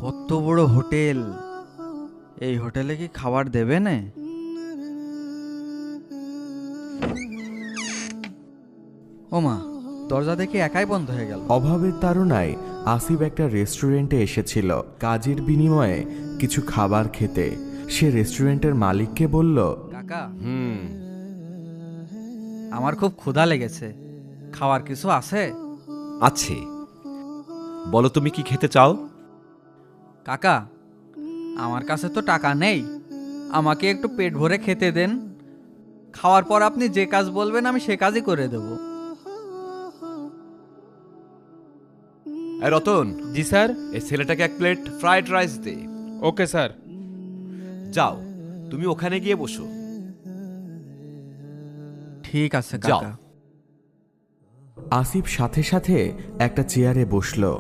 কত বড় হোটেল! এই হোটেলে কি খাবার দেবে না? ওমা, দরজা দেখে একাই বন্ধ হয়ে গেল। অভাবের তাড়নায় আসিফ একটা রেস্টুরেন্টে এসেছিল কাজের বিনিময়ে কিছু খাবার খেতে। সে রেস্টুরেন্টের মালিককে বলল, কাকা, আমার খুব ক্ষুধা লেগেছে, খাওয়ার কিছু আছে? আছে, বলো তুমি কি খেতে চাও? কাকা, আমার কাছে তো টাকা নেই, আমাকে একটু পেট ভরে খেতে দেন। খাওয়ার পর আপনি যে কাজ বলবেন আমি সে কাজই করে দেব। এই রতন, জি স্যার। এই ছেলেটাকে এক প্লেট ফ্রাইড রাইস দে। Okay sir. যাও, তুমি ওখানে গিয়ে বসো। ঠিক আছে যাও। কাকা। আসিফ সাথে সাথে একটা চেয়ারে বসলো